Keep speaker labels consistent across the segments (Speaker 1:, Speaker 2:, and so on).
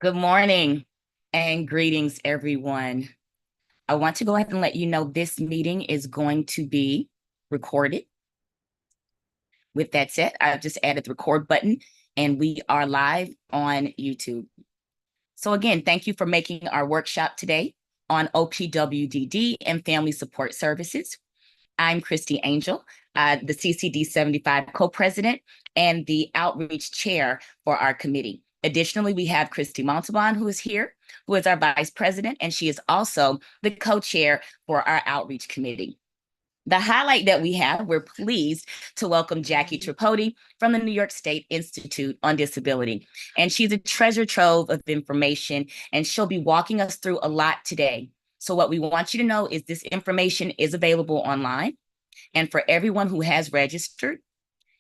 Speaker 1: Good morning and greetings, everyone. I want to go ahead and let you know this meeting is going to be recorded. With that said, I've just added the record button and we are live on YouTube. So again, thank you for making our workshop today on OPWDD and Family Support Services. I'm Christy Angel, the CCD75 co-president and the outreach chair for our committee. Additionally, we have Christy Montalban, who is here, who is our vice president, and she is also the co-chair for our outreach committee. The highlight that we have, we're pleased to welcome Jackie Tripodi from the New York State Institute on Disability. And she's a treasure trove of information, and she'll be walking us through a lot today. So what we want you to know is this information is available online. And for everyone who has registered,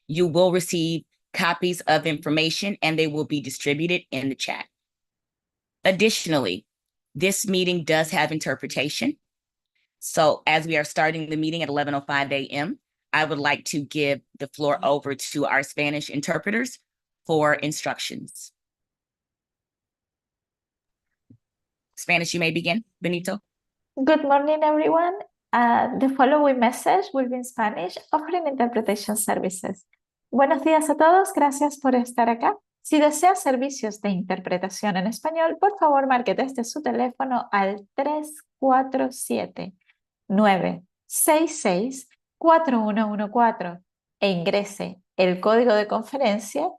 Speaker 1: you will receive copies of information and they will be distributed in the chat. Additionally, this meeting does have interpretation. So as we are starting the meeting at 11:05 a.m., I would like to give the floor over to our Spanish interpreters for instructions. Spanish, you may begin, Benito.
Speaker 2: Good morning, everyone. The following message will be in Spanish, offering interpretation services. Buenos días a todos, gracias por estar acá. Si desea servicios de interpretación en español, por favor marque desde su teléfono al 347-966-4114 e ingrese el código de conferencia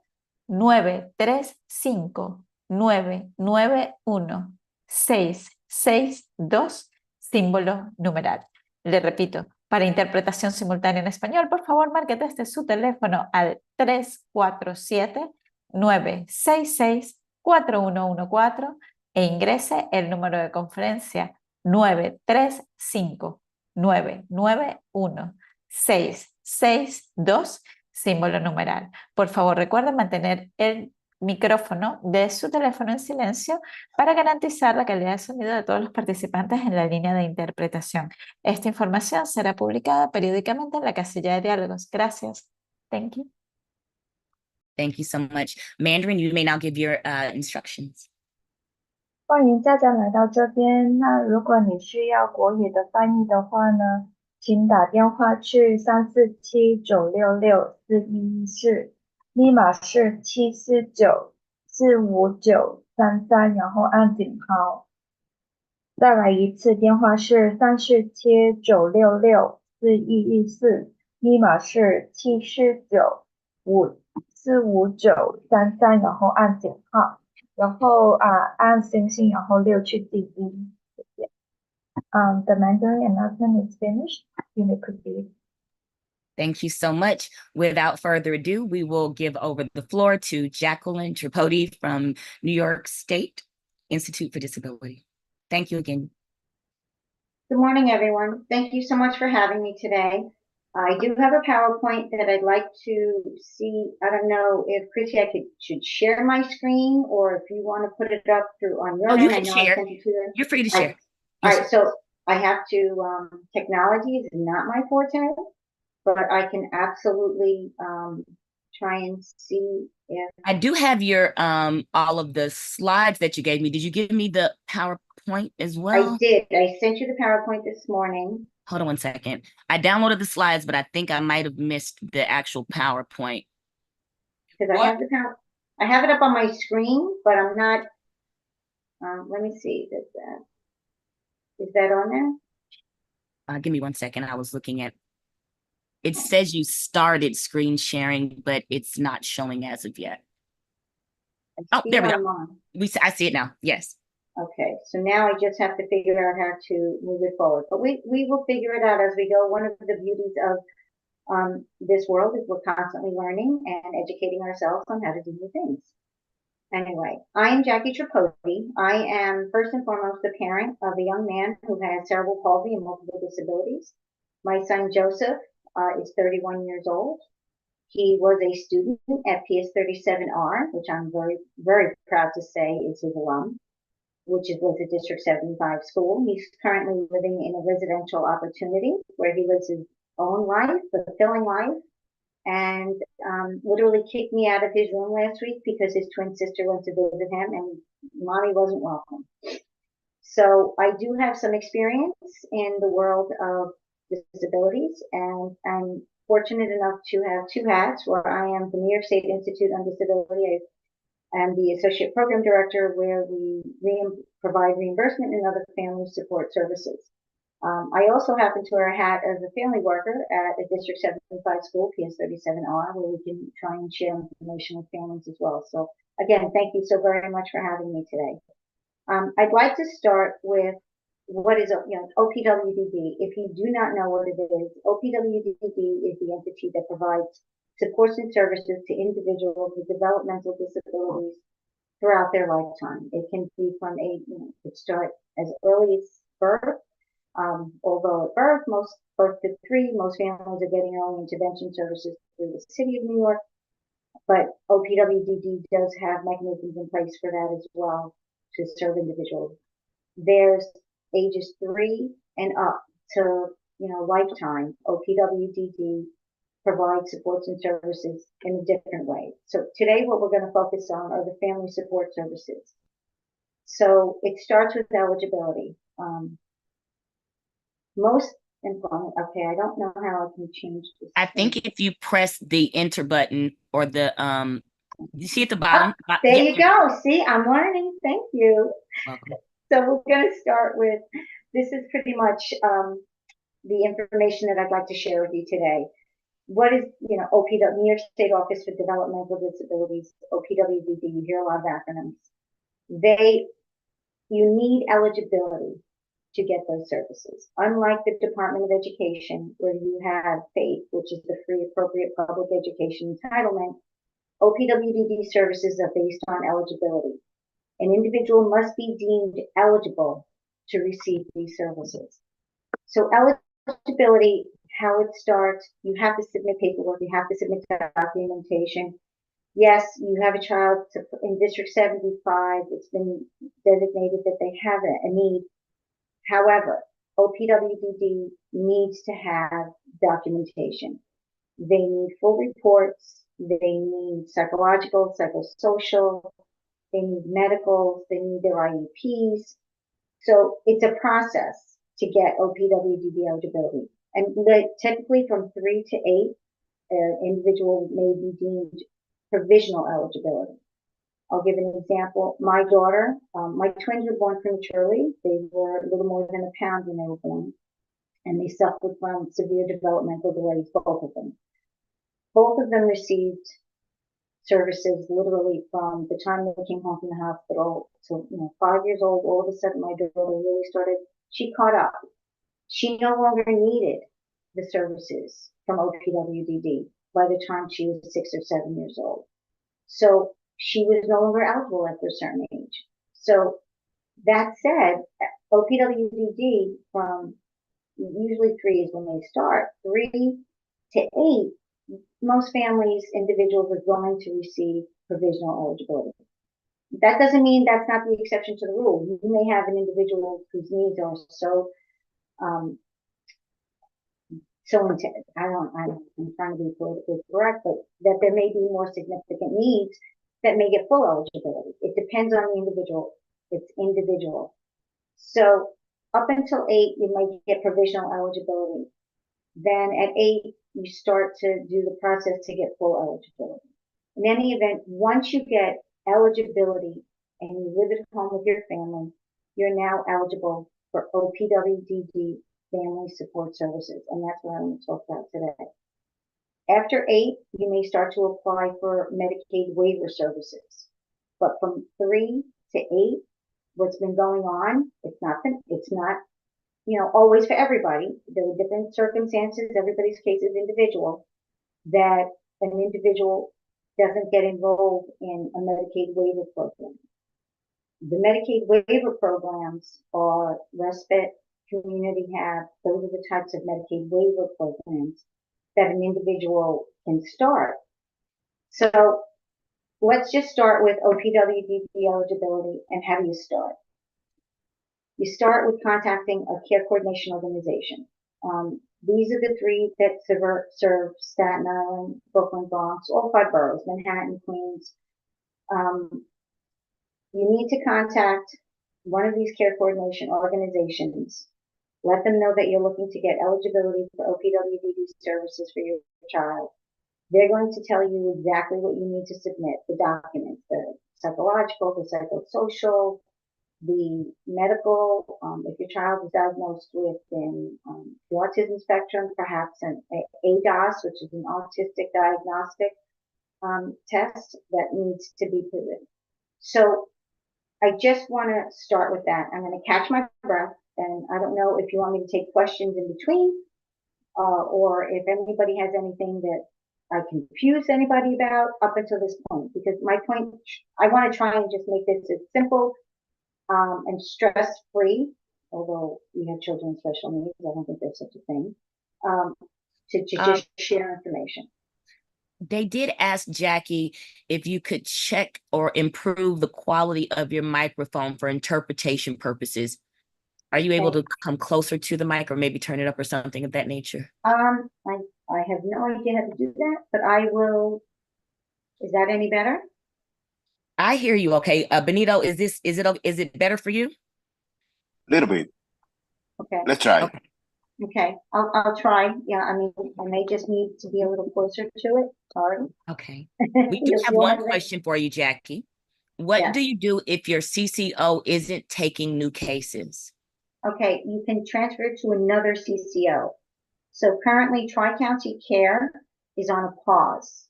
Speaker 2: 935-991-662, símbolo numeral. Le repito, para interpretación simultánea en español, por favor marque desde su teléfono al 347-966-4114 e ingrese el número de conferencia 935-991-662, símbolo numeral. Por favor, recuerden mantener el micrófono de su teléfono en silencio para garantizar la calidad de sonido de todos los participantes en la línea de interpretación. Esta información será publicada periódicamente en la casilla de diálogos. Gracias. Thank you.
Speaker 1: Thank you so much. Mandarin, you may now give your instructions.
Speaker 3: 欢迎大家来到这边。那如果你需要国语的翻译的话呢，请打电话去347-966-4114，密码是749-459-33，然后按井号。再来一次，电话是347-966-4114，密码是749-459-33，然后按井号。然后按星星，然后6去第一。谢谢。The Mandarin announcement is finished. You may proceed.
Speaker 1: Thank you so much. Without further ado, we will give over the floor to Jacqueline Tripodi from New York State Institute for Disability. Thank you again.
Speaker 4: Good morning, everyone. Thank you so much for having me today. I do have a PowerPoint that I'd like to see. I don't know if Chrissy, should share my screen, or if you want to put it up through on your end.
Speaker 1: You can share. You're free to share.
Speaker 4: All right, so I have to, technology is not my forte, but I can absolutely try and see if
Speaker 1: I do have your all of the slides that you gave me. Did you give me the PowerPoint as well?
Speaker 4: I did. I sent you the PowerPoint this morning.
Speaker 1: Hold on one second. I downloaded the slides, but I think I might have missed the actual PowerPoint.
Speaker 4: Because I have it up on my screen, but I'm not. Let me see. Is that on there?
Speaker 1: Give me one second. I was looking at. It says you started screen sharing, but it's not showing as of yet. Oh, there we go. I see it now. Yes.
Speaker 4: Okay, so now I just have to figure out how to move it forward. But we will figure it out as we go. One of the beauties of this world is we're constantly learning and educating ourselves on how to do new things. Anyway, I am Jackie Tripodi. I am first and foremost the parent of a young man who has cerebral palsy and multiple disabilities. My son Joseph is 31 years old. He was a student at PS37R, which I'm very, very proud to say is his alum, which was a District 75 school. He's currently living in a residential opportunity where he lives his own life, fulfilling life, and literally kicked me out of his room last week because his twin sister went to visit him and mommy wasn't welcome. So I do have some experience in the world of disabilities, and I'm fortunate enough to have two hats where I am the New York State Institute on Disability. I am the Associate Program Director where we provide reimbursement and other family support services. I also happen to wear a hat as a family worker at a District 75 school, PS37R, where we can try and share information with families as well. So again, thank you so very much for having me today. I'd like to start with what is OPWDD. If you do not know what it is, OPWDD is the entity that provides supports and services to individuals with developmental disabilities throughout their lifetime. It can be from it start as early as birth. Although at birth to 3, most families are getting early intervention services through the city of New York, but OPWDD does have mechanisms in place for that as well to serve individuals. There's ages 3 and up to lifetime. OPWDD provides supports and services in a different way. So today what we're going to focus on are the family support services. So it starts with eligibility. Most employment, okay, I don't know how I can change this.
Speaker 1: I think if you press the enter button or the you see at the bottom.
Speaker 4: There you go. See, I'm learning. Thank you.
Speaker 1: Welcome.
Speaker 4: So we're going to start with, this is pretty much the information that I'd like to share with you today. What is, OPW, New York State Office for Developmental Disabilities, OPWDD, you hear a lot of acronyms. You need eligibility to get those services. Unlike the Department of Education, where you have FAPE, which is the Free Appropriate Public Education Entitlement, OPWDD services are based on eligibility. An individual must be deemed eligible to receive these services. So eligibility, how it starts, you have to submit paperwork, you have to submit documentation. Yes, you have a child in District 75, it's been designated that they have a need. However, OPWDD needs to have documentation. They need full reports, they need psychological, psychosocial, they need medicals, they need their IEPs. So it's a process to get OPWDD eligibility. And typically from 3 to 8, an individual may be deemed provisional eligibility. I'll give an example. My daughter, my twins were born prematurely. They were a little more than a pound when they were born, and they suffered from severe developmental delays, both of them. Both of them received services literally from the time they came home from the hospital to 5 years old. All of a sudden, my daughter really she caught up. She no longer needed the services from OPWDD by the time she was 6 or 7 years old. So she was no longer eligible after a certain age. So that said, OPWDD from usually 3 is when they start. 3 to 8, most families, individuals are going to receive provisional eligibility. That doesn't mean that's not the exception to the rule. You may have an individual whose needs are I'm trying to be politically correct, but that there may be more significant needs that may get full eligibility. It depends on the individual. It's individual. So up until 8, you might get provisional eligibility. Then at 8, you start to do the process to get full eligibility. In any event, once you get eligibility and you live at home with your family, you're now eligible for OPWDD family support services, and that's what I'm going to talk about today. After 8, you may start to apply for Medicaid waiver services. But from 3 to 8, what's been going on, it's not always for everybody. There are different circumstances. Everybody's case is individual, that an individual doesn't get enrolled in a Medicaid waiver program. The Medicaid waiver programs are respite, community HAB. Those are the types of Medicaid waiver programs that an individual can start. So let's just start with OPWDD eligibility and how do you start? You start with contacting a care coordination organization. These are the three that serve Staten Island, Brooklyn, Bronx, all 5 boroughs, Manhattan, Queens. You need to contact one of these care coordination organizations. Let them know that you're looking to get eligibility for OPWDD services for your child. They're going to tell you exactly what you need to submit, the documents, the psychological, the psychosocial, the medical, if your child is diagnosed with the autism spectrum, perhaps an ADOS, which is an autistic diagnostic test that needs to be proven. So I just want to start with that. I'm going to catch my breath, and I don't know if you want me to take questions in between, or if anybody has anything that I confuse anybody about up until this point, because my point, I want to try and just make this as simple and stress-free, although we have children with special needs, I don't think there's such a thing, to just share information.
Speaker 1: They did ask Jackie if you could check or improve the quality of your microphone for interpretation purposes. Are you able to come closer to the mic or maybe turn it up or something of that nature?
Speaker 4: I have no idea how to do that, but I will. Is that any better?
Speaker 1: I hear you. Okay. Benito, is it better for you?
Speaker 5: A little bit.
Speaker 4: Okay.
Speaker 5: Let's try.
Speaker 1: Okay.
Speaker 4: Okay. I'll try. Yeah. I mean, I may just need to be a little closer to it. Sorry.
Speaker 1: Okay. We do have one question for you, Jackie. What do you do if your CCO isn't taking new cases?
Speaker 4: Okay. You can transfer to another CCO. So currently Tri-County Care is on a pause.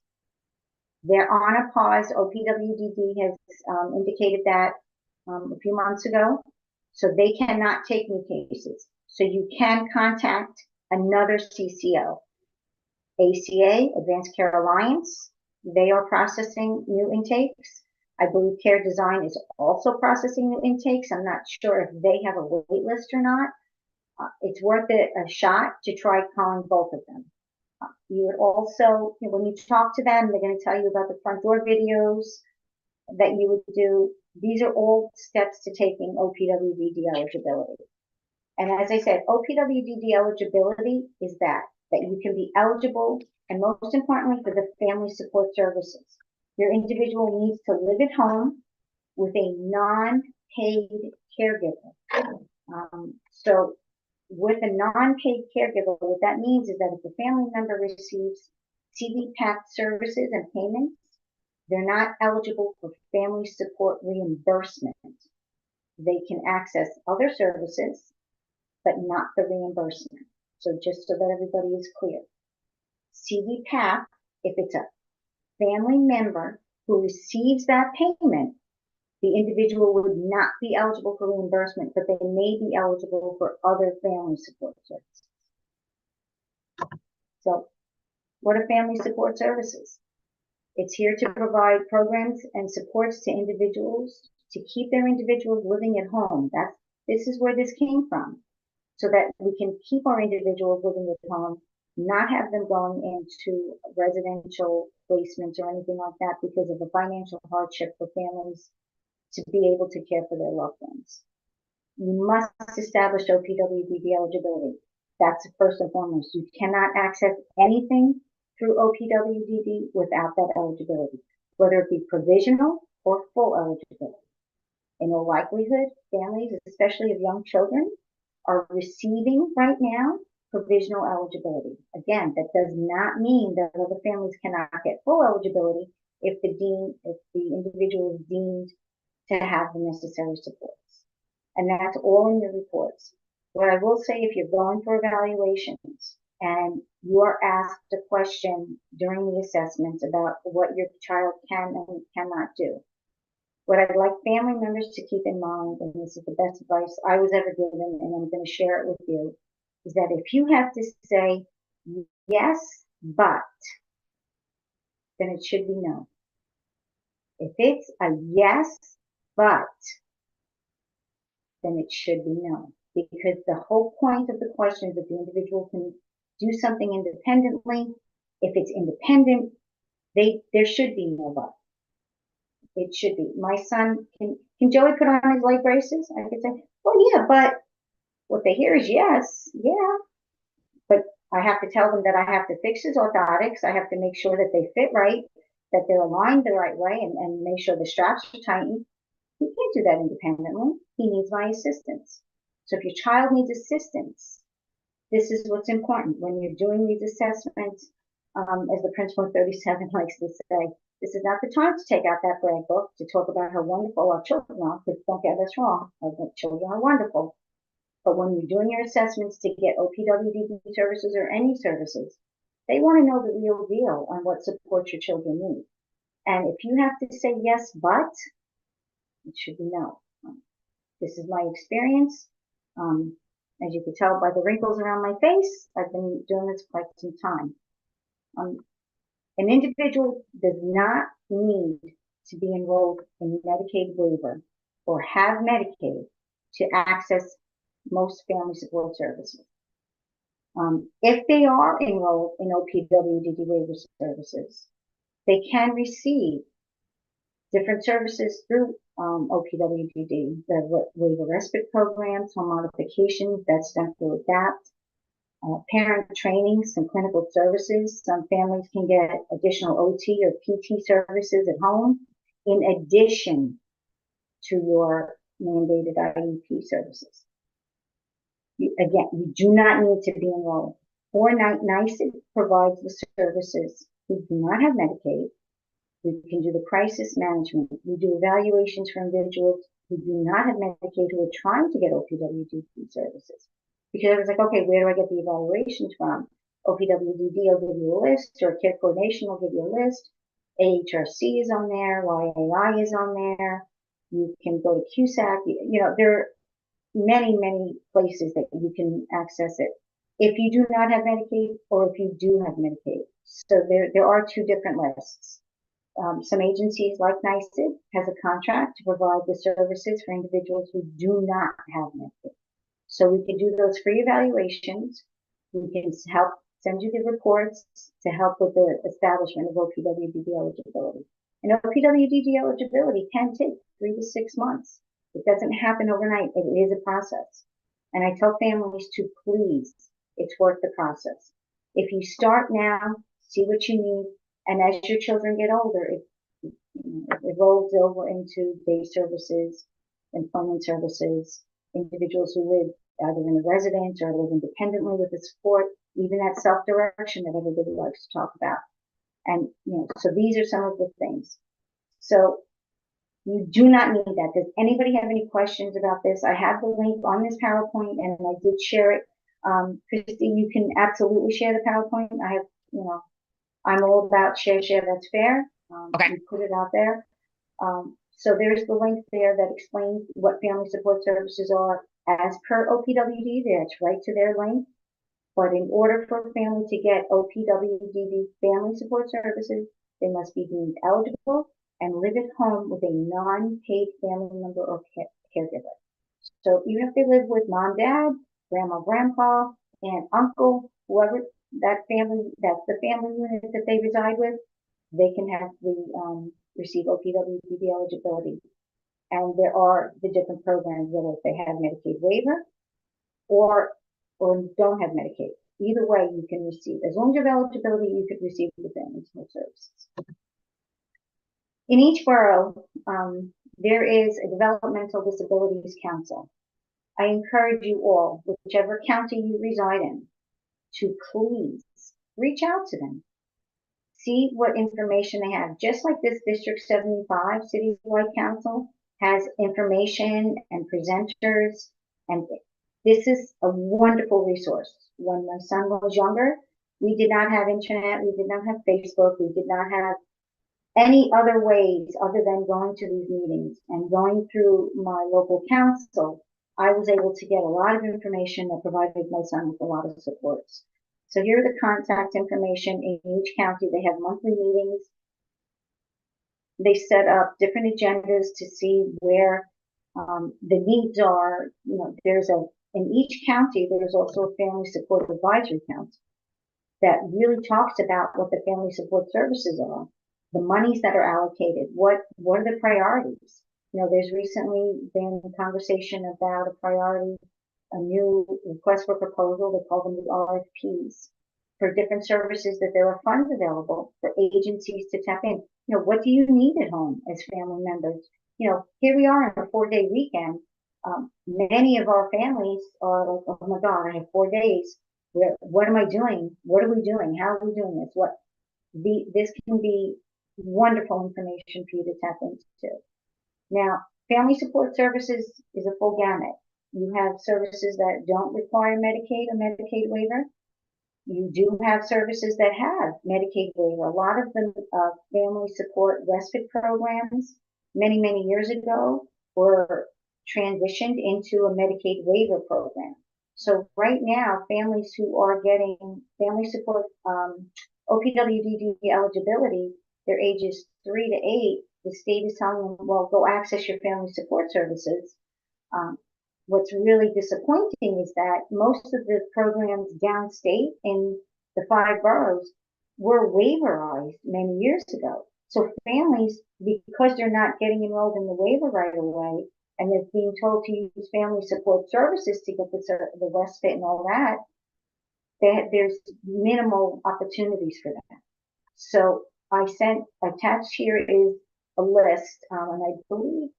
Speaker 4: They're on a pause. OPWDD has indicated that a few months ago. So they cannot take new cases. So you can contact another CCO. ACA, Advanced Care Alliance, they are processing new intakes. I believe Care Design is also processing new intakes. I'm not sure if they have a wait list or not. It's worth it a shot to try calling both of them. You would also, when you talk to them, they're going to tell you about the front door videos that you would do. These are all steps to taking OPWDD eligibility. And as I said, OPWDD eligibility is that you can be eligible, and most importantly, for the family support services. Your individual needs to live at home with a non-paid caregiver. So with a non-paid caregiver, what that means is that if the family member receives CDPAP services and payments, they're not eligible for family support reimbursement. They can access other services, but not the reimbursement. So just so that everybody is clear, CDPAP, if it's a family member who receives that payment, the individual would not be eligible for reimbursement, but they may be eligible for other family support services. So what are family support services? It's here to provide programs and supports to individuals to keep their individuals living at home. This is where this came from, so that we can keep our individuals living at home, not have them going into residential placements or anything like that because of the financial hardship for families to be able to care for their loved ones. You must establish OPWDD eligibility. That's first and foremost. You cannot access anything through OPWDD without that eligibility, whether it be provisional or full eligibility. In all likelihood, families, especially of young children, are receiving right now provisional eligibility. Again, that does not mean that other families cannot get full eligibility if the individual is deemed to have the necessary supports. And that's all in your reports. What I will say, if you're going for evaluations and you are asked a question during the assessments about what your child can and cannot do, what I'd like family members to keep in mind, and this is the best advice I was ever given, and I'm going to share it with you, is that if you have to say yes, but, then it should be no. If it's a yes, but, then it should be no. Because the whole point of the question is that the individual can do something independently. If it's independent, there should be no but. It should be. My son, can Joey put on his leg braces? I could say, well, yeah, but what they hear is yes, yeah. But I have to tell them that I have to fix his orthotics. I have to make sure that they fit right, that they're aligned the right way, and make sure the straps are tightened. He can't do that independently. He needs my assistance. So if your child needs assistance, this is what's important when you're doing these assessments. As the principal in 37 likes to say, this is not the time to take out that brand book to talk about how wonderful our children are, because don't get us wrong, our children are wonderful. But when you're doing your assessments to get OPWDD services or any services, they want to know the real deal on what support your children need. And if you have to say yes, but, it should be no. This is my experience. As you can tell by the wrinkles around my face, I've been doing this quite some time. An individual does not need to be enrolled in Medicaid waiver or have Medicaid to access most family support services. If they are enrolled in OPWDD waiver services, they can receive different services through OPWDD, the waiver respite programs, home modifications, that's done through ADAPT, parent training, some clinical services. Some families can get additional OT or PT services at home in addition to your mandated IEP services. Again, you do not need to be enrolled. Or NICE provides the services who do not have Medicaid. We can do the crisis management. We do evaluations for individuals who do not have Medicaid who are trying to get OPWDD services. Because I was like, okay, where do I get the evaluations from? OPWDD will give you a list, or Care Coordination will give you a list. AHRC is on there, YAI is on there. You can go to CUSAC. You know, there are many, many places that you can access it if you do not have Medicaid or if you do have Medicaid. So there are two different lists. Some agencies like NICE has a contract to provide the services for individuals who do not have Medicaid. So we can do those free evaluations. We can help send you the reports to help with the establishment of OPWDD eligibility. And OPWDD eligibility can take 3 to 6 months. It doesn't happen overnight. It is a process. And I tell families to please, it's worth the process. If you start now, see what you need, and as your children get older, it evolves over into day services, employment services, individuals who live either in a residence or live independently with the support, even that self-direction that everybody likes to talk about. And, so these are some of the things. So you do not need that. Does anybody have any questions about this? I have the link on this PowerPoint and I did share it. Christy, you can absolutely share the PowerPoint. I have, I'm all about share, that's fair.
Speaker 1: Okay.
Speaker 4: We put it out there. So there's the link there that explains what family support services are as per OPWD. That's right to their link. But in order for a family to get OPWDD family support services, they must be deemed eligible and live at home with a non-paid family member or caregiver. So even if they live with mom, dad, grandma, grandpa, aunt, uncle, whoever that family, that's the family unit that they reside with, they can have receive OPWDD eligibility. And there are the different programs, whether if they have Medicaid waiver or don't have Medicaid. Either way, you can receive. As long as you have eligibility, you could receive the family support services. In each borough, there is a developmental disabilities council. I encourage you all, whichever county you reside in, to please reach out to them. See what information they have. Just like this District 75 Citywide Council has information and presenters, and this is a wonderful resource. When my son was younger, we did not have internet, we did not have Facebook, we did not have any other ways other than going to these meetings and going through my local council. I was able to get a lot of information that provided my son with a lot of supports. So here are the contact information in each county. They have monthly meetings. They set up different agendas to see where the needs are. In each county, there's also a family support advisory council that really talks about what the family support services are, the monies that are allocated, what are the priorities. There's recently been a conversation about a priority, a new request for proposal. They call them the RFPs. for different services that there are funds available for agencies to tap in. You know, what do you need at home as family members? You know, here we are on a 4-day weekend. Many of our families are like, oh my God, I have 4 days. What am I doing? What are we doing? How are we doing this? This can be wonderful information for you to tap into. Now, family support services is a full gamut. You have services that don't require Medicaid or Medicaid waiver. You do have services that have Medicaid waiver. A lot of the family support respite programs many, many years ago were transitioned into a Medicaid waiver program. So right now, families who are getting family support OPWDD eligibility, their ages 3 to 8, the state is telling them, well, go access your family support services. What's really disappointing is that most of the programs downstate in the 5 boroughs were waiverized many years ago. So families, because they're not getting enrolled in the waiver right away, and they're being told to use family support services to get the respite and all that, there's minimal opportunities for that. So attached here is a list, and I believe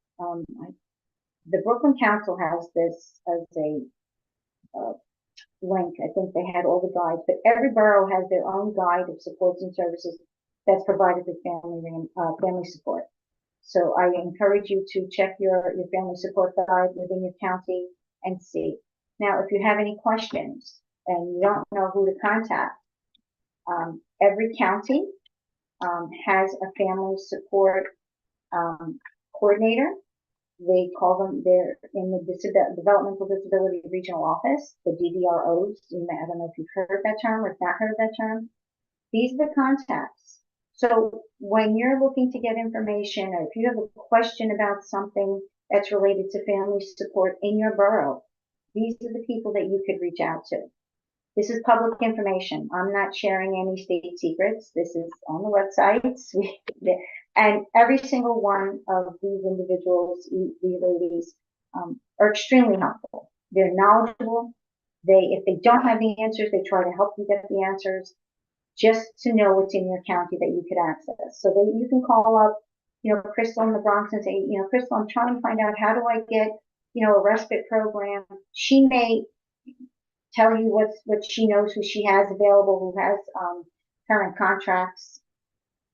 Speaker 4: the Brooklyn Council has this as a link. I think they had all the guides, but every borough has their own guide of supports and services that's provided with family support. So I encourage you to check your family support guide within your county and see. Now, if you have any questions and you don't know who to contact, every county has a family support coordinator. They call them, they're in the Developmental Disability Regional Office, the DDROs. I don't know if you've heard that term or if not heard that term. These are the contacts. So when you're looking to get information, or if you have a question about something that's related to family support in your borough, these are the people that you could reach out to. This is public information. I'm not sharing any state secrets. This is on the websites. And every single one of these individuals, these ladies, are extremely helpful. They're knowledgeable. If they don't have the answers, they try to help you get the answers, just to know what's in your county that you could access. So that you can call up, Crystal in the Bronx and say, Crystal, I'm trying to find out, how do I get, a respite program? She may tell you what she knows, who she has available, who has current contracts,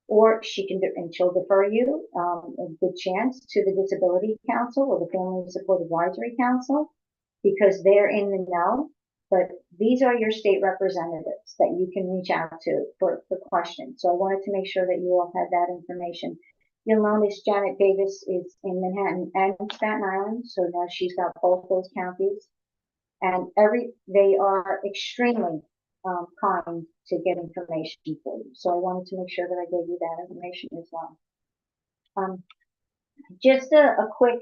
Speaker 4: or she'll defer you, a good chance, to the Disability Council or the Family Support Advisory Council, because they're in the know. But these are your state representatives that you can reach out to for questions. So I wanted to make sure that you all had that information. You'll notice Janet Davis is in Manhattan and Staten Island, so now she's got both those counties. And they are extremely kind to get information for you. So I wanted to make sure that I gave you that information as well. Just a quick,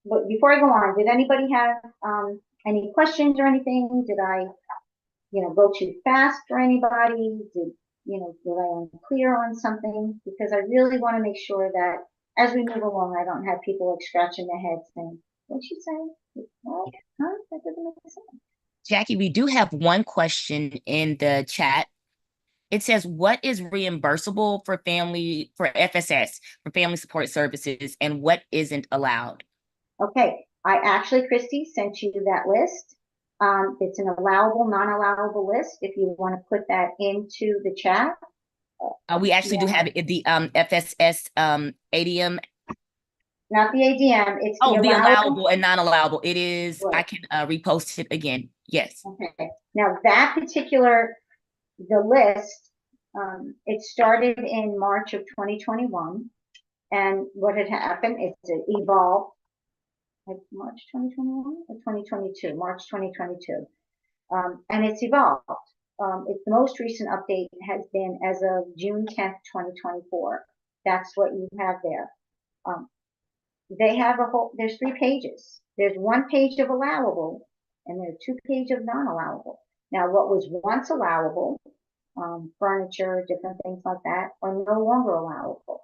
Speaker 4: but before I go on, did anybody have any questions or anything? Did I, go too fast for anybody? Was I unclear on something? Because I really want to make sure that as we move along, I don't have people like scratching their heads saying, what'd she say? What? Huh? That doesn't make sense.
Speaker 1: Jackie, we do have one question in the chat. It says, what is reimbursable for FSS, for family support services, and what isn't allowed?
Speaker 4: Okay, Christy sent you that list. It's an allowable, non-allowable list. If you want to put that into the chat.
Speaker 1: We actually do have the FSS ADM.
Speaker 4: Not the ADM, it's
Speaker 1: the allowable and non-allowable. It is, right. I can repost it again. Yes.
Speaker 4: Okay. Now that particular, the list, it started in March of 2021. And what had happened, it's evolved. Like March 2021 or 2022, March 2022. And it's evolved. The most recent update has been as of June 10th, 2024. That's what you have there. They have there's 3 pages. There's 1 page of allowable and there's 2 pages of non-allowable. Now, what was once allowable, furniture, different things like that, are no longer allowable.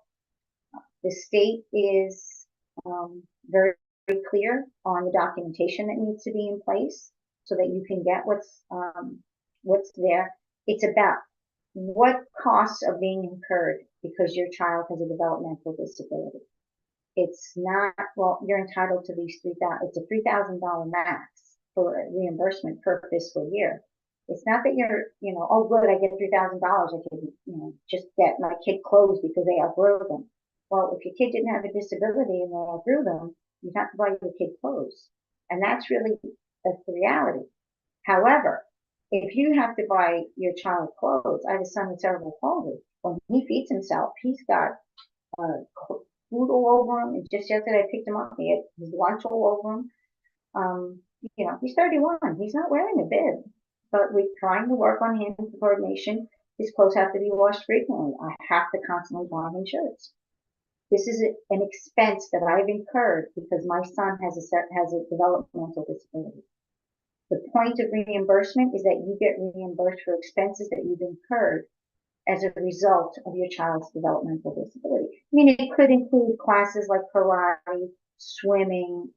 Speaker 4: The state is very clear on the documentation that needs to be in place so that you can get what's there. it's about what costs are being incurred because your child has a developmental disability. It's not, well, you're entitled to these it's a $3,000 max for a reimbursement per fiscal year. It's not that you're, oh, good, I get $3,000. I can, just get my kid clothes because they outgrew them. Well, if your kid didn't have a disability and they outgrew them, you'd have to buy your kid clothes. And that's really the reality. However, if you have to buy your child clothes, I have a son with cerebral palsy. When he feeds himself, he's got food all over him. And just yesterday I picked him up. He had his lunch all over him. He's 31. He's not wearing a bib, but we're trying to work on hand coordination. His clothes have to be washed frequently. I have to constantly buy him shirts. This is an expense that I've incurred because my son has a developmental disability. The point of reimbursement is that you get reimbursed for expenses that you've incurred as a result of your child's developmental disability. I mean, it could include classes like karate, swimming,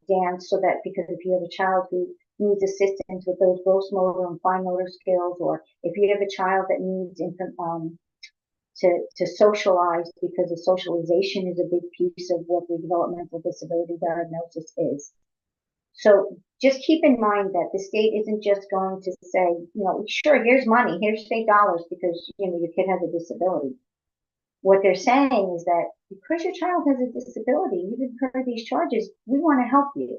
Speaker 4: dance, so that because if you have a child who needs assistance with those gross motor and fine motor skills, or if you have a child that needs to socialize, because the socialization is a big piece of what the developmental disability diagnosis is. So just keep in mind that the state isn't just going to say, sure, here's money, here's state dollars because, your kid has a disability. What they're saying is that because your child has a disability, you've incurred these charges, we want to help you.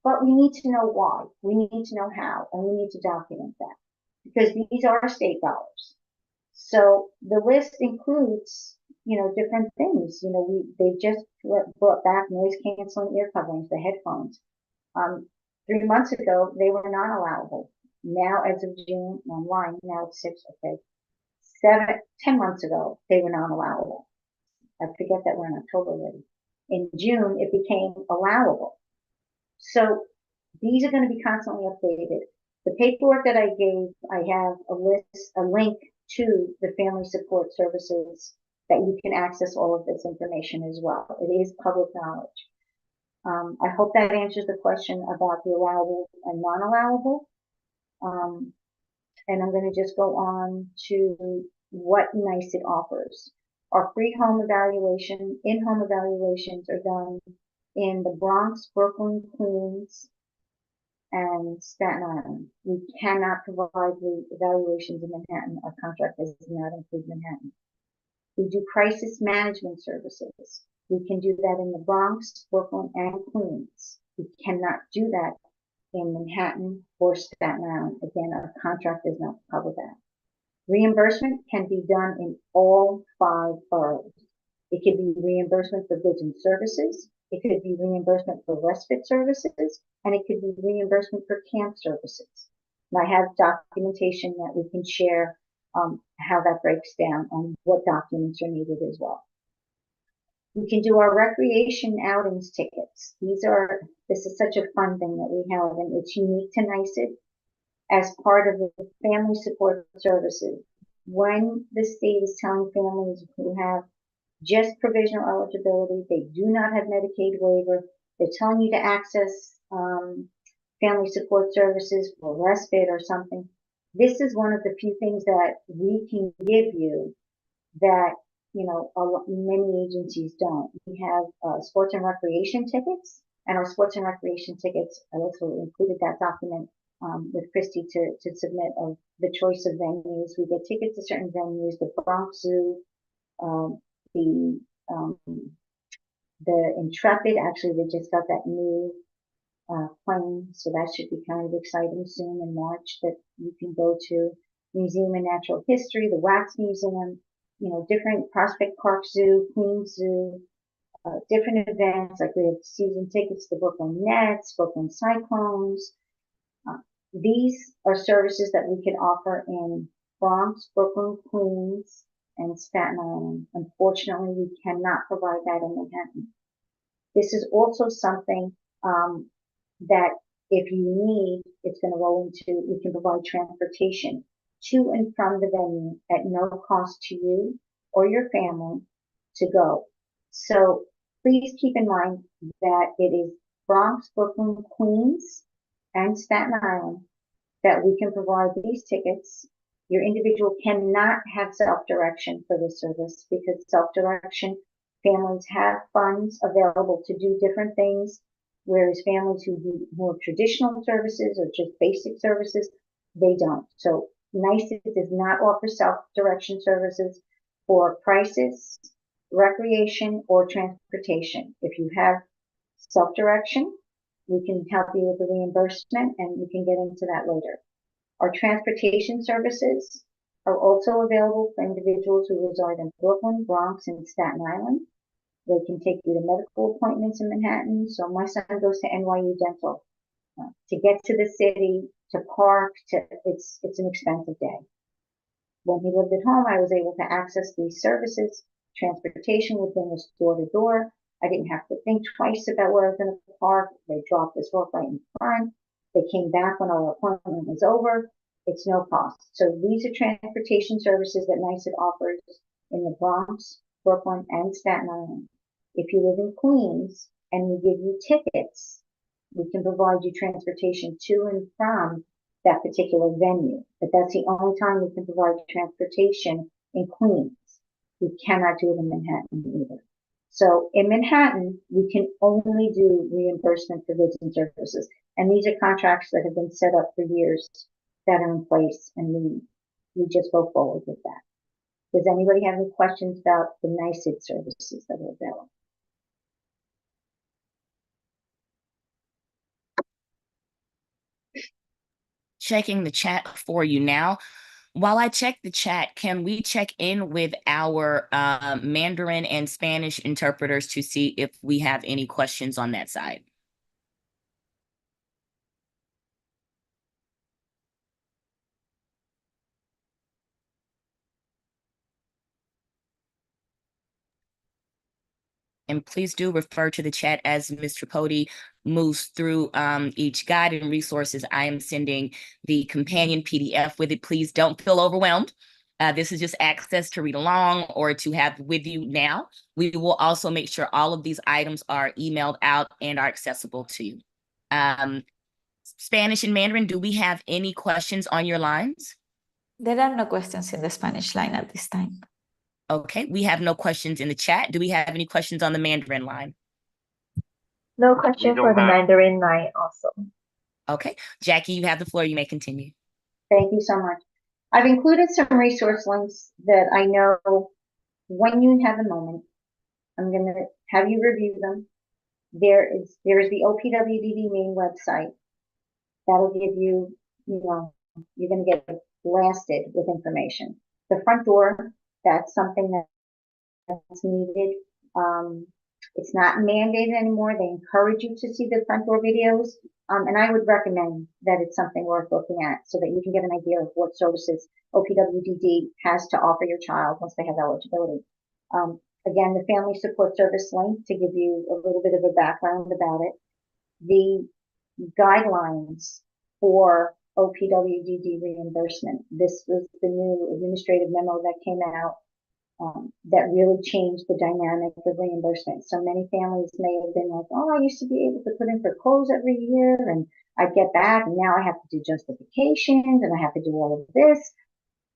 Speaker 4: But we need to know why, we need to know how, and we need to document that because these are state dollars. So the list includes, different things. They just brought back noise canceling ear coverings, the headphones. 3 months ago, they were not allowable. Now, as of June, online, now it's 6, okay. 10 months ago, they were not allowable. I forget that we're in October already. In June, it became allowable. So these are going to be constantly updated. The paperwork that I gave, I have a link to the family support services that you can access all of this information as well. It is public knowledge. I hope that answers the question about the allowable and non-allowable. And I'm going to just go on to what NICET offers. Our free home evaluation, in-home evaluations are done in the Bronx, Brooklyn, Queens, and Staten Island. We cannot provide the evaluations in Manhattan. Our contract does not include Manhattan. We do crisis management services. We can do that in the Bronx, Brooklyn, and Queens. We cannot do that in Manhattan or Staten Island. Again, our contract does not cover that. Reimbursement can be done in all 5 boroughs. It could be reimbursement for goods and services. It could be reimbursement for respite services, and it could be reimbursement for camp services. And I have documentation that we can share how that breaks down on what documents are needed as well. We can do our recreation outings tickets. This is such a fun thing that we have, and it's unique to NICET as part of the family support services. When the state is telling families who have just provisional eligibility, they do not have Medicaid waiver, they're telling you to access family support services for respite or something. This is one of the few things that we can give you that many agencies don't. We have sports and recreation tickets, and our sports and recreation tickets, I also included that document with Christy to submit of the choice of venues. We get tickets to certain venues, the Bronx Zoo, the Intrepid, actually they just got that new plane, so that should be kind of exciting soon in March that you can go to. Museum of Natural History, the Wax Museum, different Prospect Park Zoo, Queens Zoo, different events, like we have season tickets to Brooklyn Nets, Brooklyn Cyclones. These are services that we can offer in Bronx, Brooklyn, Queens, and Staten Island. Unfortunately, we cannot provide that in Manhattan. This is also something that if you need, it's going to roll into, we can provide transportation to and from the venue at no cost to you or your family to go. So please keep in mind that it is Bronx, Brooklyn, Queens, and Staten Island that we can provide these tickets Your individual cannot have self-direction for this service because self-direction, families have funds available to do different things, whereas families who do more traditional services or just basic services, they don't. So NYSED does not offer self-direction services for crisis, recreation, or transportation. If you have self-direction, we can help you with the reimbursement, and we can get into that later. Our transportation services are also available for individuals who reside in Brooklyn, Bronx, and Staten Island. They can take you to medical appointments in Manhattan. So my son goes to NYU Dental. To get to the city, to park, it's an expensive day. When he lived at home, I was able to access these services. Transportation with him was door to door. I didn't have to think twice about where I was going to park. They dropped us off right in front. They came back when our appointment was over. It's no cost. So these are transportation services that NYSED offers in the Bronx, Brooklyn, and Staten Island. If you live in Queens and we give you tickets, we can provide you transportation to and from that particular venue. But that's the only time we can provide transportation in Queens. We cannot do it in Manhattan either. So in Manhattan, we can only do reimbursement for goods and services. And these are contracts that have been set up for years that are in place, and we just go forward with that. Does anybody have any questions about the NYSED services that are available?
Speaker 1: Checking the chat for you now. While I check the chat, can we check in with our Mandarin and Spanish interpreters to see if we have any questions on that side? And please do refer to the chat as Mr. Tripodi moves through each guide and resources. I am sending the companion PDF with it. Please don't feel overwhelmed. This is just access to read along or to have with you now. We will also make sure all of these items are emailed out and are accessible to you. Spanish and Mandarin, do we have any questions on your lines?
Speaker 2: There are no questions in the Spanish line at this time.
Speaker 1: Okay, we have no questions in the chat. Do we have any questions on the Mandarin line?
Speaker 3: No question for the Mandarin line also.
Speaker 1: Okay, Jackie, you have the floor. You may continue.
Speaker 4: Thank you so much. I've included some resource links that I know when you have a moment, I'm going to have you review them. There is the OPWDD main website. That'll give you, you're going to get blasted with information. The front door, that's something that's needed. It's not mandated anymore. They encourage you to see the front door videos. And I would recommend that it's something worth looking at so that you can get an idea of what services OPWDD has to offer your child once they have eligibility. Again, the family support service link to give you a little bit of a background about it. The guidelines for OPWDD reimbursement. This was the new administrative memo that came out that really changed the dynamic of reimbursement. So many families may have been like, oh, I used to be able to put in for clothes every year and I'd get back, and now I have to do justifications and I have to do all of this.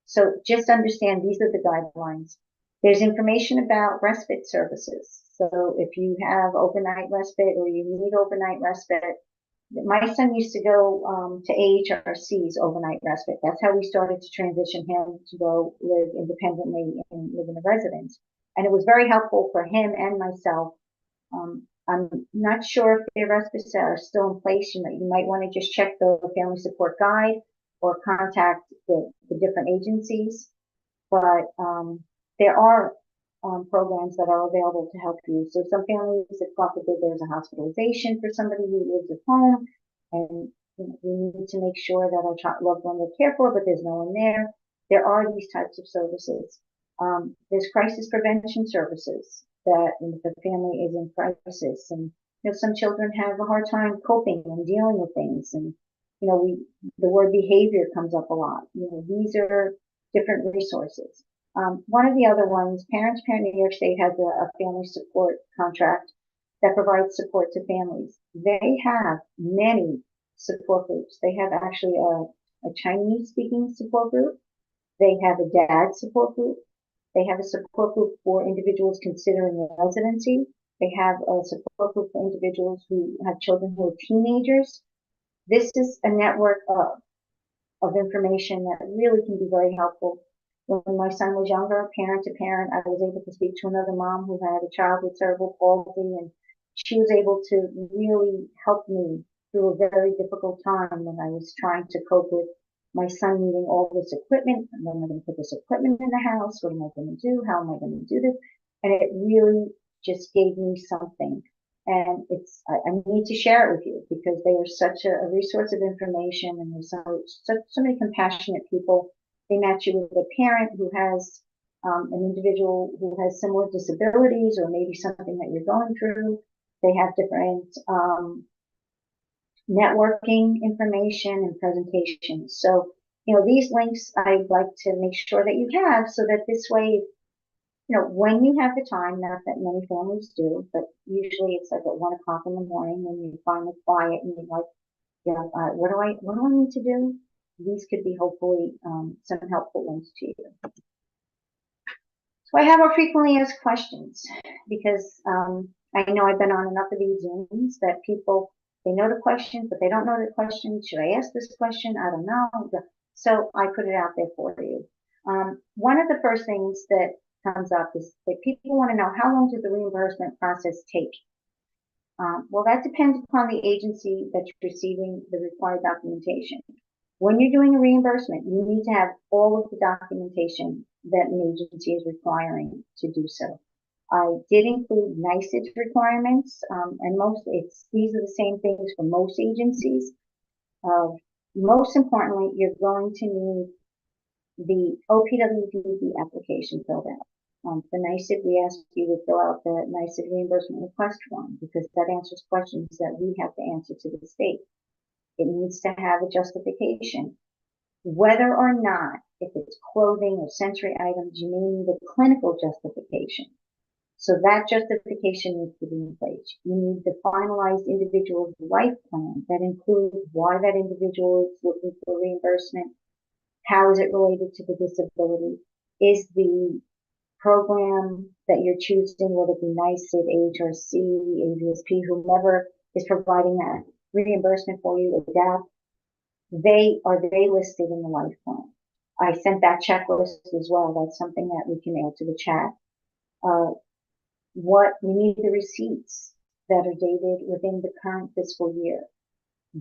Speaker 4: So just understand these are the guidelines. There's information about respite services. So if you have overnight respite or you need overnight respite, my son used to go to AHRC's overnight respite. That's how we started to transition him to go live independently and live in a residence. And it was very helpful for him and myself. I'm not sure if their respites are still in place. You might want to just check the family support guide or contact the different agencies. But there are programs that are available to help you. So some families, if God forbid there's a hospitalization for somebody who lives at home, and we need to make sure that our loved one is cared for, but there's no one there. There are these types of services. There's crisis prevention services that if the family is in crisis, and some children have a hard time coping and dealing with things, and the word behavior comes up a lot. These are different resources. One of the other ones, Parents Parent New York State has a family support contract that provides support to families. They have many support groups. They have actually a Chinese speaking support group. They have a dad support group. They have a support group for individuals considering residency. They have a support group for individuals who have children who are teenagers. This is a network of information that really can be very helpful. When my son was younger, parent to parent, I was able to speak to another mom who had a child with cerebral palsy, and she was able to really help me through a very difficult time when I was trying to cope with my son needing all this equipment. When am I going to put this equipment in the house? What am I going to do? How am I going to do this? And it really just gave me something. And I need to share it with you because they are such a resource of information, and there's so many compassionate people. They match you with a parent who has an individual who has similar disabilities or maybe something that you're going through. They have different networking information and presentations. So, these links I'd like to make sure that you have so that this way, when you have the time, not that many families do, but usually it's like at 1 o'clock in the morning when you're finally quiet and you're like, what do I need to do? These could be hopefully some helpful links to you. So I have our frequently asked questions because I know I've been on enough of these Zooms that people, they know the questions, but they don't know the questions. Should I ask this question? I don't know. So I put it out there for you. One of the first things that comes up is that people want to know, how long does the reimbursement process take? Well, that depends upon the agency that's receiving the required documentation. When you're doing a reimbursement, you need to have all of the documentation that an agency is requiring to do so. I did include NICEAD requirements, and these are the same things for most agencies. Most importantly, you're going to need the OPWDD application filled out. For NICEAD, we ask you to fill out the NICEAD reimbursement request form because that answers questions that we have to answer to the state. It needs to have a justification. Whether or not, if it's clothing or sensory items, you may need a clinical justification. So that justification needs to be in place. You need the finalized individual life plan that includes why that individual is looking for reimbursement. How is it related to the disability? Is the program that you're choosing, whether it be NICEAD, HRC, AVSP, whomever is providing that reimbursement for you, ADAPT, are they listed in the life plan? I sent that checklist as well. That's something that we can add to the chat. We need the receipts that are dated within the current fiscal year.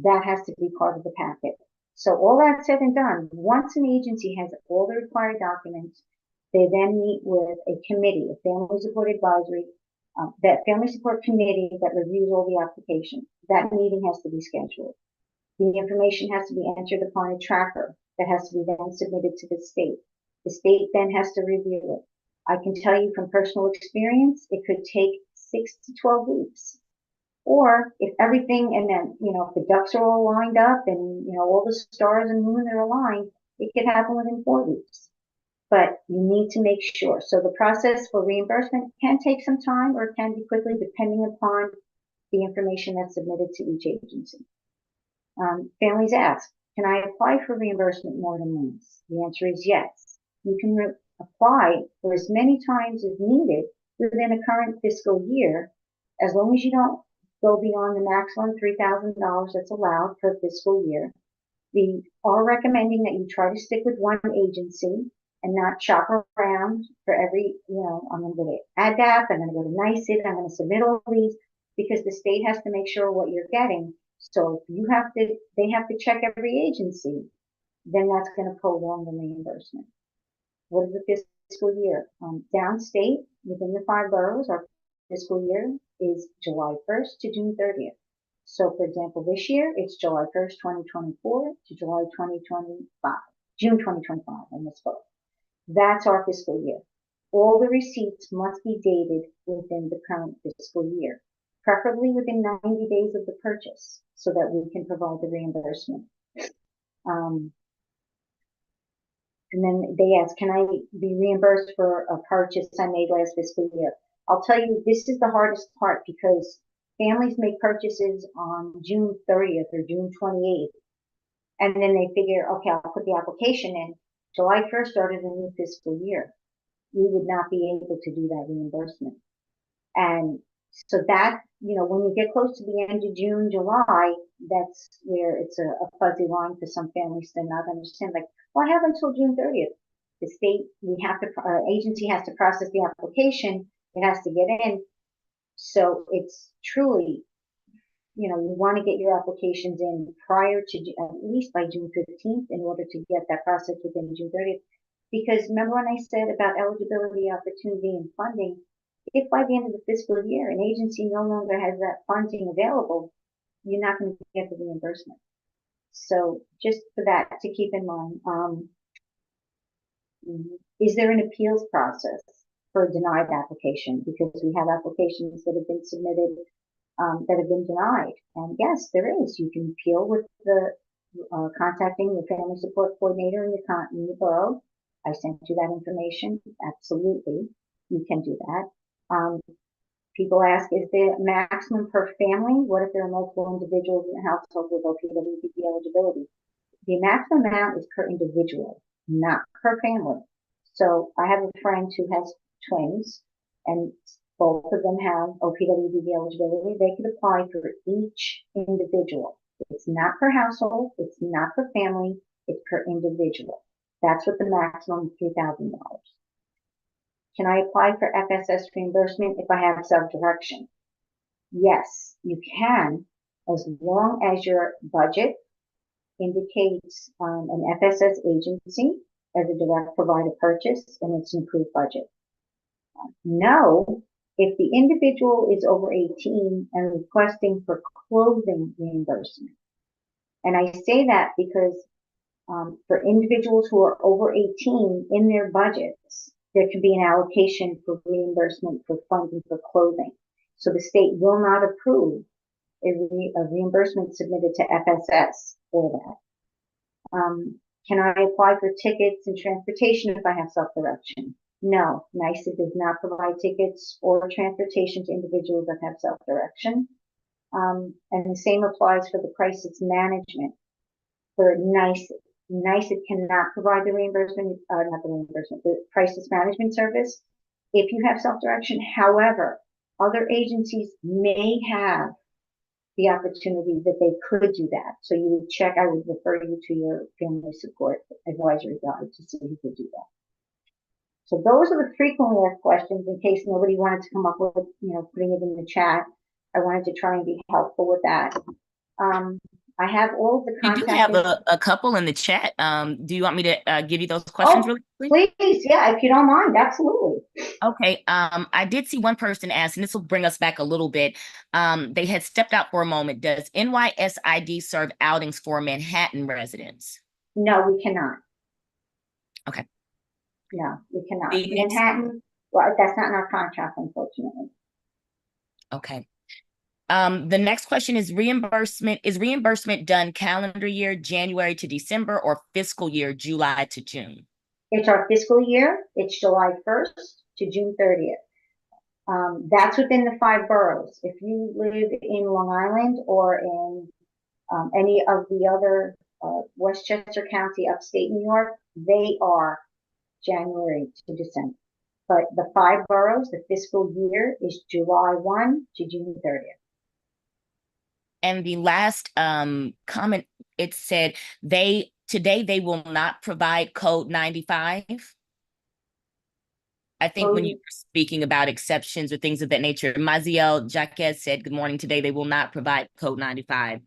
Speaker 4: That has to be part of the packet. So all that said and done, once an agency has all the required documents, they then meet with a committee, a family support advisory, that family support committee that reviews all the applications. That meeting has to be scheduled. The information has to be entered upon a tracker that has to be then submitted to the state. The state then has to review it. I can tell you from personal experience, it could take 6 to 12 weeks. Or if everything, and then, if the ducks are all lined up and, all the stars and moon are aligned, it could happen within 4 weeks. But you need to make sure. So the process for reimbursement can take some time or it can be quickly depending upon the information that's submitted to each agency. Families ask, can I apply for reimbursement more than once? The answer is yes. You can apply for as many times as needed within a current fiscal year, as long as you don't go beyond the maximum $3,000 that's allowed per fiscal year. We are recommending that you try to stick with one agency and not shop around for every, I'm going to go to ADAPT, I'm going to go to NICEAD, I'm going to submit all these, because the state has to make sure what you're getting. So if they have to check every agency, then that's going to prolong the reimbursement. What is the fiscal year? Downstate, within the 5 boroughs, our fiscal year is July 1st to June 30th. So for example, this year, it's July 1st, 2024 to July 2025, June 2025, I misspoke. That's our fiscal year. All the receipts must be dated within the current fiscal year, preferably within 90 days of the purchase, so that we can provide the reimbursement. And then they ask, can I be reimbursed for a purchase I made last fiscal year? I'll tell you, this is the hardest part because families make purchases on June 30th or June 28th. And then they figure, okay, I'll put the application in. July 1st started a new fiscal year. We would not be able to do that reimbursement. And so that, when you get close to the end of June, July, that's where it's a fuzzy line for some families to not understand. Like, well, I have until June 30th. The state, agency has to process the application. It has to get in. So it's truly, you want to get your applications in prior to at least by June 15th in order to get that process within June 30th. Because remember when I said about eligibility, opportunity, and funding, if by the end of the fiscal year an agency no longer has that funding available, you're not going to get the reimbursement. So just for that to keep in mind, is there an appeals process for a denied application? Because we have applications that have been submitted that have been denied. And yes, there is. You can appeal with the contacting the family support coordinator in your borough. I sent you that information. Absolutely, you can do that. People ask, is there a maximum per family? What if there are multiple individuals in the household with Opwdd eligibility? The maximum amount is per individual, not per family. So I have a friend who has twins, and both of them have Opwdd eligibility. They could apply for each individual. It's not per household. It's not per family. It's per individual. That's what the maximum $3,000. Can I apply for FSS reimbursement if I have self-direction? Yes, you can, as long as your budget indicates an FSS agency as a direct provider purchase and its improved budget. No, if the individual is over 18 and requesting for clothing reimbursement. And I say that because for individuals who are over 18 in their budgets, there can be an allocation for reimbursement for funding for clothing. So the state will not approve a reimbursement submitted to FSS for that. Can I apply for tickets and transportation if I have self-direction? No, NYSA does not provide tickets or transportation to individuals that have self-direction. And the same applies for the crisis management. For NYSA, NYSA cannot provide the reimbursement, the crisis management service if you have self-direction. However, other agencies may have the opportunity that they could do that. So you would check, I would refer you to your family support advisory guide to see who could do that. So those are the frequently asked questions in case nobody wanted to come up with, putting it in the chat. I wanted to try and be helpful with that. I have all of the
Speaker 1: You do have a couple in the chat. Do you want me to give you those questions really quickly?
Speaker 4: Please, yeah, if you don't mind, absolutely.
Speaker 1: Okay. I did see one person ask, and this will bring us back a little bit. They had stepped out for a moment. Does NYSID serve outings for Manhattan residents?
Speaker 4: No, we cannot.
Speaker 1: Okay.
Speaker 4: No, we cannot. Manhattan, well, that's not in our contract, unfortunately.
Speaker 1: Okay. The next question is reimbursement. Is reimbursement done calendar year, January to December, or fiscal year, July to June?
Speaker 4: It's our fiscal year. It's July 1st to June 30th. That's within the 5 boroughs. If you live in Long Island or in any of the other Westchester County, upstate New York, they are January to December. But the 5 boroughs, the fiscal year is July 1 to June 30th.
Speaker 1: And the last comment, it said today they will not provide code 95. I think when you were speaking about exceptions or things of that nature, Maziel Jaquez said, good morning, today they will not provide code 95.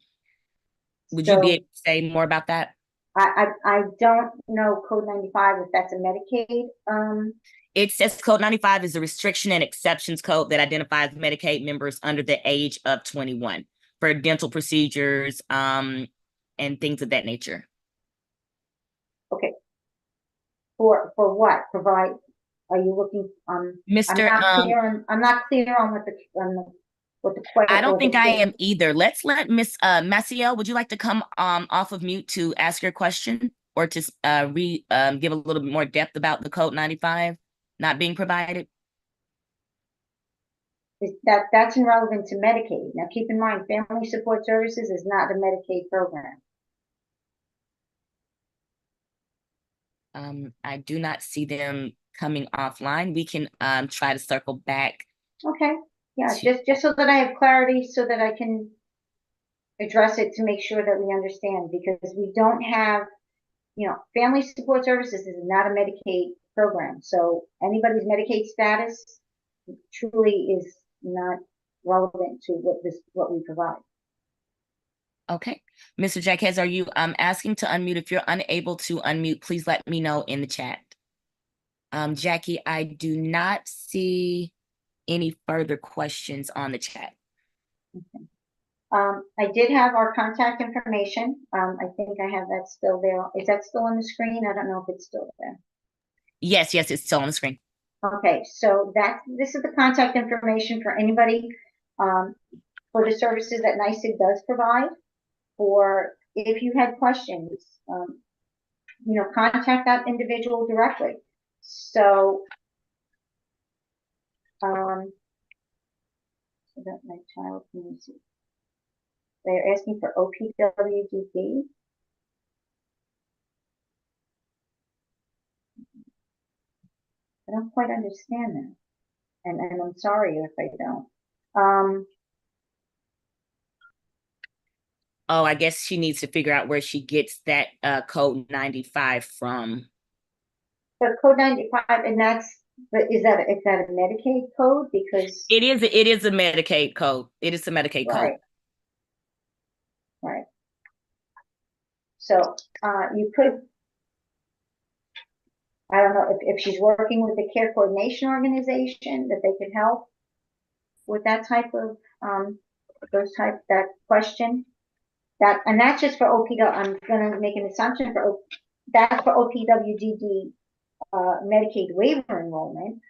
Speaker 1: Would you be able to say more about that?
Speaker 4: I don't know code 95 if that's a Medicaid.
Speaker 1: It says code 95 is a restriction and exceptions code that identifies Medicaid members under the age of 21 for dental procedures and things of that nature.
Speaker 4: Okay. For what? Provide? Are you looking?
Speaker 1: Mr.
Speaker 4: I'm not clear on what the question.
Speaker 1: I don't think I am either. Let's let Miss Maciel. Would you like to come off of mute to ask your question or to give a little bit more depth about the code 95 not being provided?
Speaker 4: That's irrelevant to Medicaid. Now, keep in mind, Family Support Services is not a Medicaid program.
Speaker 1: I do not see them coming offline. We can try to circle back.
Speaker 4: Okay, yeah, just so that I have clarity, so that I can address it to make sure that we understand, because we don't have, family support services is not a Medicaid program. So anybody's Medicaid status truly is not relevant to what we provide.
Speaker 1: Okay. Mr. Jaquez, are you asking to unmute? If you're unable to unmute, please let me know in the chat. Jackie, I do not see any further questions on the chat.
Speaker 4: Okay. I did have our contact information. I think I have that still there. Is that still on the screen? I don't know if it's still there.
Speaker 1: Yes, it's still on the screen.
Speaker 4: Okay, so this is the contact information for anybody for the services that NYSEG does provide. For if you had questions, contact that individual directly. So, so that my child can see. They're asking for OPWDD. I don't quite understand that, and I'm sorry if I don't.
Speaker 1: Oh, I guess she needs to figure out where she gets that code 95 from.
Speaker 4: But code 95, and is that a Medicaid code? Because
Speaker 1: it is a Medicaid code. It is a Medicaid code.
Speaker 4: Right. So you could, I don't know if she's working with the care coordination organization, that they could help with that type of that question. And that's just for OPW. I'm going to make an assumption that's for OPWDD Medicaid waiver enrollment,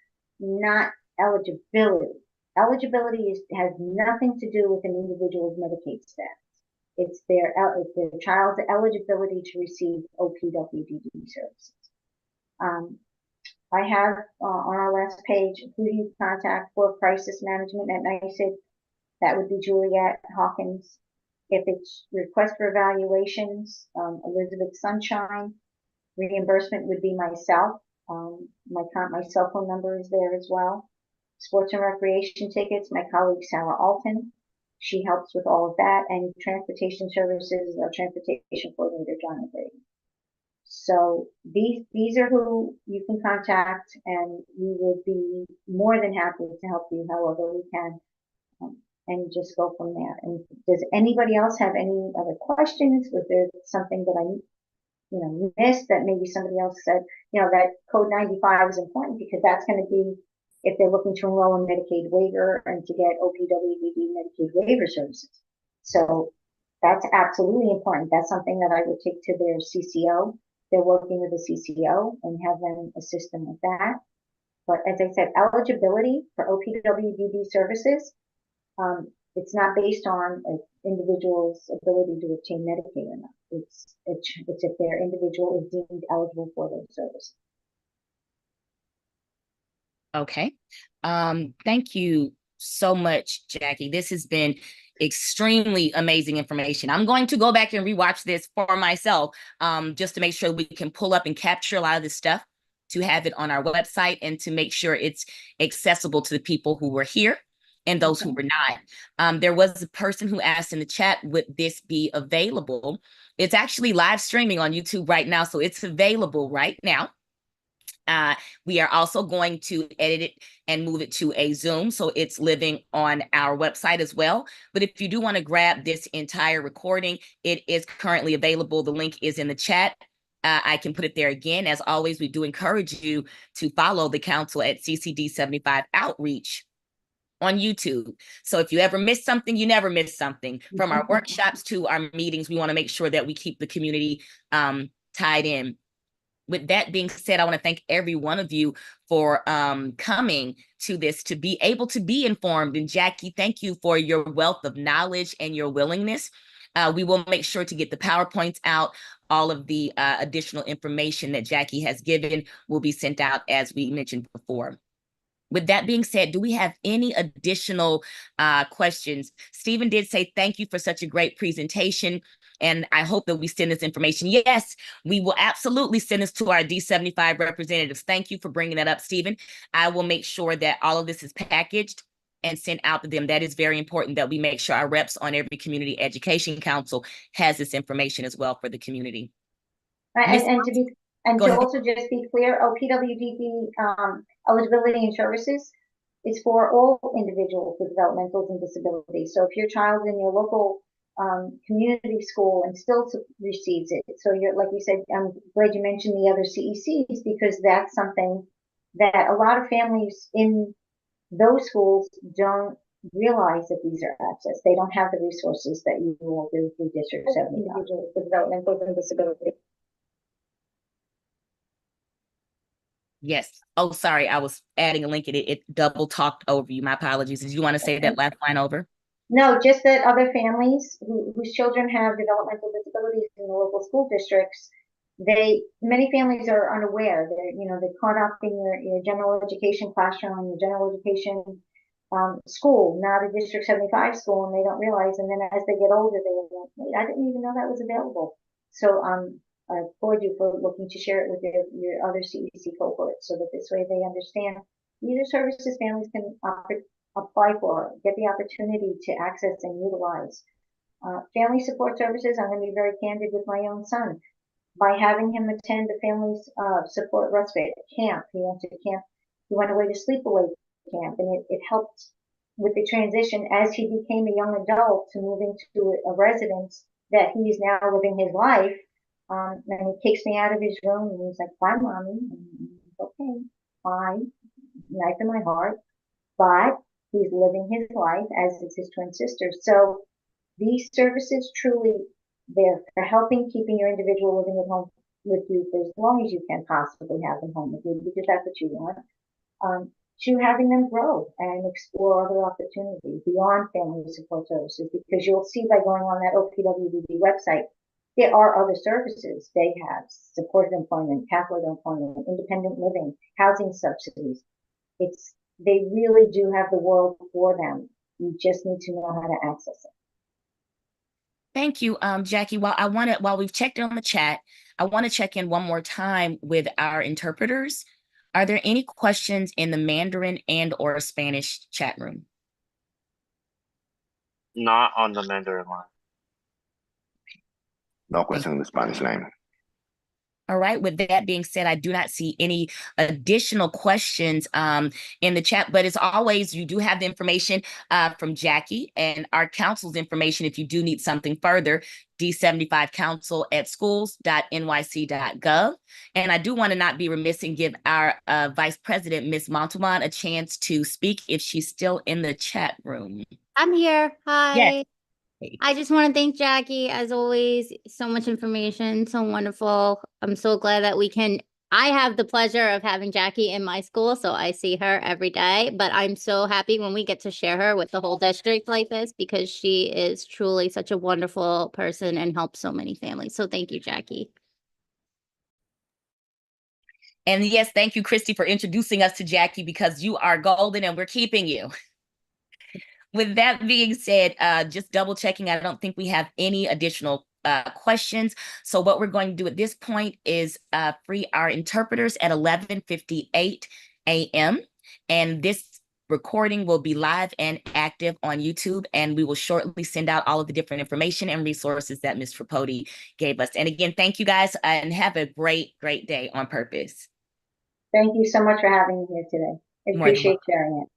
Speaker 4: not eligibility. Eligibility has nothing to do with an individual's Medicaid status. It's their child's eligibility to receive OPWDD services. I have on our last page, who do you contact for crisis management at NYSEG? That would be Juliet Hawkins. If it's request for evaluations, Elizabeth Sunshine. Reimbursement would be myself. My cell phone number is there as well. Sports and recreation tickets, my colleague Sarah Alton. She helps with all of that. And transportation services, our transportation coordinator, John Brady. So these are who you can contact, and we would be more than happy to help you however we can, and just go from there. And does anybody else have any other questions? Was there something that I missed that maybe somebody else said? That code 95 is important because that's going to be if they're looking to enroll in Medicaid waiver and to get OPWDD Medicaid waiver services. So that's absolutely important. That's something that I would take to their CCO. They're working with the CCO and have them assist them with that. But as I said, eligibility for OPWDD services, it's not based on an individual's ability to obtain Medicaid or not. It's if their individual is deemed eligible for those services.
Speaker 1: Okay. Thank you so much, Jackie. This has been extremely amazing information. I'm going to go back and rewatch this for myself, just to make sure we can pull up and capture a lot of this stuff, to have it on our website, and to make sure it's accessible to the people who were here and those who were not. There was a person who asked in the chat, would this be available? It's actually live streaming on YouTube right now, so it's available right now. We are also going to edit it and move it to a Zoom, so it's living on our website as well. But if you do want to grab this entire recording, it is currently available. The link is in the chat. I can put it there again. As always, we do encourage you to follow the council at CCD75 Outreach on YouTube. So if you ever miss something, you never miss something. From our workshops to our meetings, we want to make sure that we keep the community tied in. With that being said, I want to thank every one of you for coming to this, to be able to be informed. And Jackie, thank you for your wealth of knowledge and your willingness. We will make sure to get the PowerPoints out. All of the additional information that Jackie has given will be sent out, as we mentioned before. With that being said, do we have any additional questions? Stephen did say thank you for such a great presentation, and I hope that we send this information. Yes, we will absolutely send this to our D75 representatives. Thank you for bringing that up, Stephen. I will make sure that all of this is packaged and sent out to them. That is very important that we make sure our reps on every community education council has this information as well for the community.
Speaker 4: And to also just be clear, OPWDD eligibility and services is for all individuals with developmental and disabilities. So if your child's in your local community school and still receives it, so you're, like you said, I'm glad you mentioned the other CECs, because that's something that a lot of families in those schools don't realize that these are access. They don't have the resources that you will do through District 75. Individuals with developmental and disabilities.
Speaker 1: Yes. Oh, sorry. I was adding a link and it double talked over you. My apologies. Did you want to say that last line over?
Speaker 4: No, just that other families whose children have developmental disabilities in the local school districts, many families are unaware. They're caught up in your general education classroom, your general education school, not a District 75 school, and they don't realize. And then as they get older, they go, wait, I didn't even know that was available. So I applaud you for looking to share it with your other CEC cohorts, so that this way they understand these are services families can apply for, get the opportunity to access and utilize. Family support services, I'm going to be very candid with my own son. By having him attend the family support respite camp, he went to camp, he went away to sleepaway camp, and it helped with the transition as he became a young adult to move into a residence that he's now living his life. And he kicks me out of his room and he's like, bye, mommy. And okay, fine, knife in my heart. But he's living his life as is his twin sister. So these services truly, they're helping keeping your individual living at home with you for as long as you can possibly have them home with you, because that's what you want. To having them grow and explore other opportunities beyond family support services, because you'll see by going on that OPWDD website, there are other services. They have supported employment, pathway to employment, independent living, housing subsidies. They really do have the world for them. You just need to know how to access it.
Speaker 1: Thank you, Jackie. While we've checked in on the chat, I want to check in one more time with our interpreters. Are there any questions in the Mandarin and or Spanish chat room?
Speaker 6: Not on the Mandarin line.
Speaker 5: No question in the Spanish line.
Speaker 1: All right. With that being said, I do not see any additional questions in the chat, but as always, you do have the information from Jackie and our council's information if you do need something further, d75council@schools.nyc.gov. And I do want to not be remiss and give our Vice President, Ms. Montalban, a chance to speak if she's still in the chat room.
Speaker 7: I'm here. Hi.
Speaker 1: Yes.
Speaker 7: I just want to thank Jackie, as always. So much information, so wonderful. I'm so glad that I have the pleasure of having Jackie in my school, so I see her every day. But I'm so happy when we get to share her with the whole district like this, because she is truly such a wonderful person and helps so many families. So thank you, Jackie.
Speaker 1: And yes, thank you, Christy, for introducing us to Jackie, because you are golden and we're keeping you. With that being said, just double checking, I don't think we have any additional questions. So what we're going to do at this point is free our interpreters at 11:58 a.m. And this recording will be live and active on YouTube, and we will shortly send out all of the different information and resources that Ms. Tripodi gave us. And again, thank you guys, and have a great, great day on purpose.
Speaker 4: Thank you so much for having me here today. I appreciate sharing it.